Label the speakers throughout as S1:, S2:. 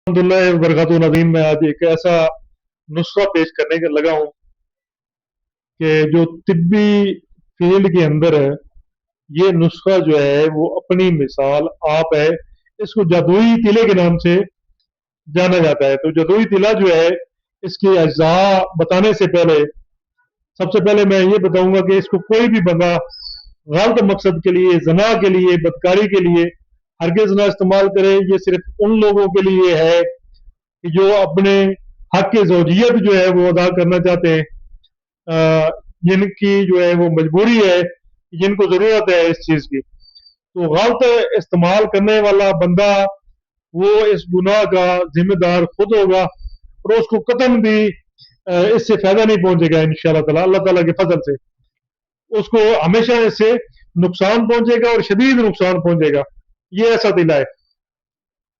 S1: अल्हम्दुलिल्लाह बरकातहू नज़ीम। मैं आज एक ऐसा नुस्खा पेश करने के लगा हूँ कि जो तिब्बी फील्ड के अंदर है, ये नुस्खा जो है वो अपनी मिसाल आप है। इसको जादुई तिले के नाम से जाना जाता है। तो जादुई तिला जो है, इसके अज्जा बताने से पहले सबसे पहले मैं ये बताऊंगा कि इसको कोई भी बंदा गलत मकसद के लिए, जना के लिए, बदकारी के लिए हरगिज ना इस्तेमाल करे। ये सिर्फ उन लोगों के लिए है कि जो अपने हक की ज़ौजियत जो है वो अदा करना चाहते हैं, जिनकी जो है वो मजबूरी है, जिनको ज़रूरत है इस चीज़ की। तो गलत इस्तेमाल करने वाला बंदा वो इस गुनाह का जिम्मेदार खुद होगा, और उसको कतन भी इससे फायदा नहीं पहुंचेगा इंशाअल्लाह ताला, अल्लाह ताला के फजल से। उसको हमेशा इससे नुकसान पहुंचेगा और शदीद नुकसान पहुंचेगा। ये ऐसा तिला है,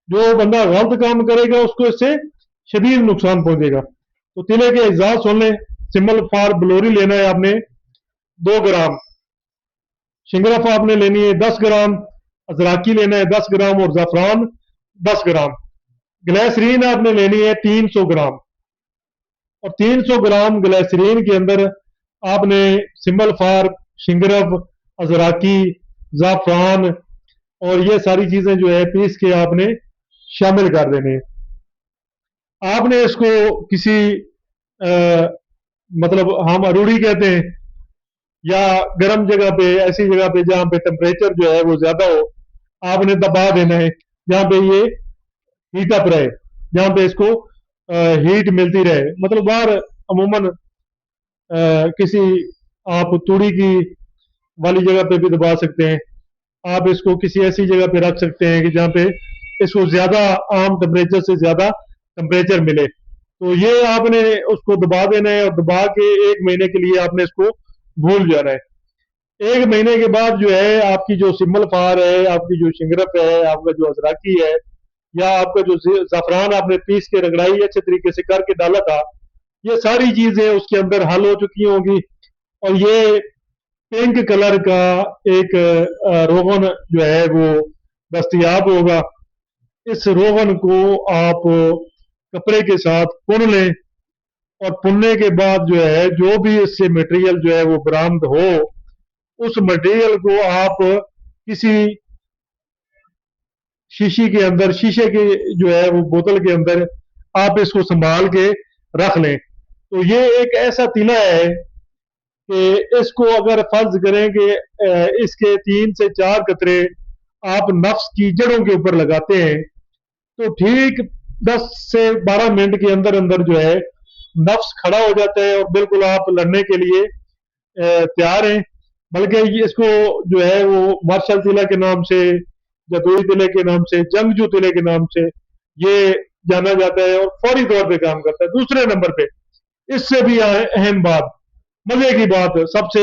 S1: जो बंदा गलत काम करेगा उसको इससे शदीद नुकसान पहुंचेगा। तो तिले के एजाज सुन लें। सिंबल फॉर बलोरी लेना है आपने 2 ग्राम, शिंगरफ आपने लेनी है 10 ग्राम, अजराकी लेना है 10 ग्राम, और ज़ाफ़रान 10 ग्राम। ग्लिसरीन आपने लेनी है 300 ग्राम, और 300 ग्राम ग्लिसरीन के अंदर आपने सिंबल फॉर, शिंगरफ, अजराकी, ज़ाफ़रान और ये सारी चीजें जो है पीस के आपने शामिल कर देने। आपने इसको किसी मतलब हम अरूड़ी कहते हैं, या गर्म जगह पे, ऐसी जगह पे जहां पे टेम्परेचर जो है वो ज्यादा हो, आपने दबा देना है जहां पे ये हीट अप रहे, जहां पे इसको हीट मिलती रहे। मतलब बाहर अमूमन किसी आप तूड़ी की वाली जगह पे भी दबा सकते हैं। आप इसको किसी ऐसी जगह पे रख सकते हैं कि जहाँ पे इसको ज्यादा आम टेम्परेचर से ज्यादा टेम्परेचर मिले। तो ये आपने उसको दबा देना है, और दबा के 1 महीने के लिए आपने इसको भूल जाना है। 1 महीने के बाद जो है आपकी जो सिम्बल फार है, आपकी जो शिंगरफ है, आपका जो अजराकी है, या आपका जो ज़ाफ़रान आपने पीस के रगड़ाई अच्छे तरीके से करके डाला था, ये सारी चीजें उसके अंदर हल हो चुकी होंगी। और ये पिंक कलर का एक रोगन जो है वो दस्तयाब होगा। इस रोगन को आप कपड़े के साथ पुन लें, और पुनने के बाद जो है जो भी इससे मटेरियल जो है वो बरामद हो, उस मटेरियल को आप किसी शीशी के अंदर, शीशे के जो है वो बोतल के अंदर आप इसको संभाल के रख लें। तो ये एक ऐसा तिला है कि इसको अगर फर्ज करें कि इसके 3 से 4 कतरे आप नफ्स की जड़ों के ऊपर लगाते हैं, तो ठीक 10 से 12 मिनट के अंदर अंदर जो है नफ्स खड़ा हो जाता है, और बिल्कुल आप लड़ने के लिए तैयार हैं। बल्कि इसको जो है वो मार्शल तिला के नाम से, जदोई तिले के नाम से, जंगजू तिले के नाम से ये जाना जाता है, और फौरी तौर पे काम करता है। दूसरे नंबर पे इससे भी अहम बात, मजे की बात, सबसे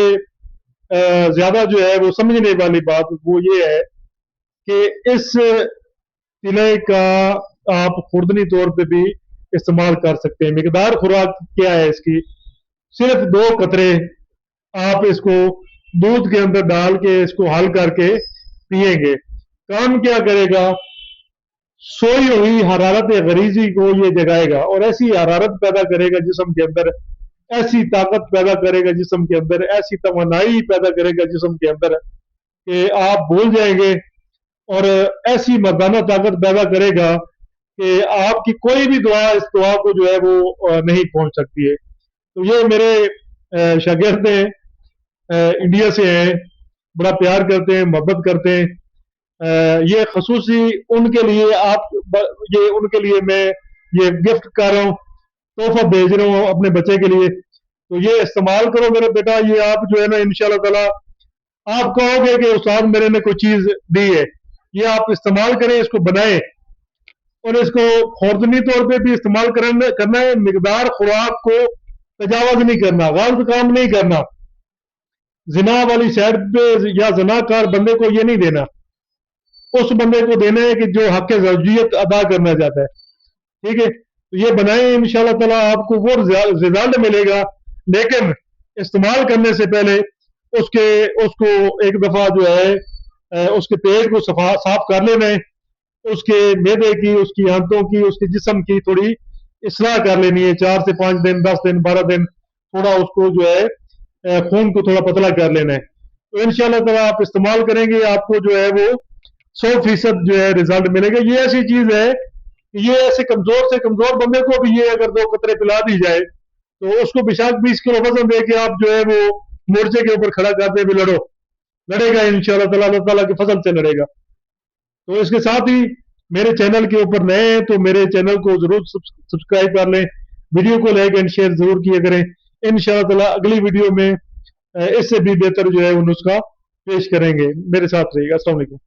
S1: ज्यादा जो है वो समझने वाली बात वो ये है कि इस तिले का आप खुर्दनी तौर पे भी इस्तेमाल कर सकते हैं। मिकदार खुराक क्या है इसकी? सिर्फ 2 कतरे आप इसको दूध के अंदर डाल के इसको हल करके पिएंगे। काम क्या करेगा? सोई हुई हरारत गरीजी को ये जगाएगा, और ऐसी हरारत पैदा करेगा जिस्म के अंदर, ऐसी ताकत पैदा करेगा जिस्म के अंदर, ऐसी तवानाई पैदा करेगा जिस्म के अंदर कि आप भूल जाएंगे। और ऐसी मर्दाना ताकत पैदा करेगा कि आपकी कोई भी दुआ इस दुआ को जो है वो नहीं पहुंच सकती है। तो ये मेरे शागिर्द हैं, इंडिया से हैं, बड़ा प्यार करते हैं, मोहब्बत करते हैं। ये खसूसी उनके लिए आप, ये उनके लिए मैं ये गिफ्ट कर रहा हूँ, तोहफा भेज रहा हूँ अपने बच्चे के लिए। तो ये इस्तेमाल करो मेरे बेटा। ये आप जो है ना इंशाल्लाह ताला आप कहोगे कि उस्ताद मेरे ने कोई चीज दी है। ये आप इस्तेमाल करें, इसको बनाएं, और इसको खुर्दनी तौर पे भी इस्तेमाल करना है। मिकदार खुराक को तजावज नहीं करना, गलत काम नहीं करना, जिना वाली साइड पे या जनाकार बंदे को ये नहीं देना। उस बंदे को देना है कि जो हक ज़ौजियत अदा करना चाहता है। ठीक है, तो ये बनाए, इंशाल्लाह ताला आपको वो रिजल्ट मिलेगा। लेकिन इस्तेमाल करने से पहले उसको एक दफा जो है उसके पेट को साफ कर लेना है। उसके मैदे की, उसकी आंतों की, उसके जिस्म की थोड़ी इस्लाह कर लेनी है। 4 से 5 दिन, 10 दिन, 12 दिन थोड़ा उसको जो है खून को थोड़ा पतला कर लेना है। तो इंशाल्लाह ताला आप इस्तेमाल करेंगे, आपको जो है वो 100% जो है रिजल्ट मिलेगा। ये ऐसी चीज है कि ये ऐसे कमजोर से कमजोर बंदे को भी ये अगर 2 कतरे पिला दी जाए तो उसको बेशक 20 किलो वजन दे के आप जो है वो मोर्चे के ऊपर खड़ा करते भी लड़ो, लड़ेगा इंशाल्लाह ताला, अल्लाह ताला के फजल से लड़ेगा। तो इसके साथ ही मेरे चैनल के ऊपर नए हैं तो मेरे चैनल को जरूर सब्सक्राइब कर लें, वीडियो को लाइक एंड शेयर जरूर किया करें। इंशाल्लाह ताला अगली वीडियो में इससे भी बेहतर जो है वो नुस्खा पेश करेंगे। मेरे साथ रहिएगा। अस्सलाम वालेकुम।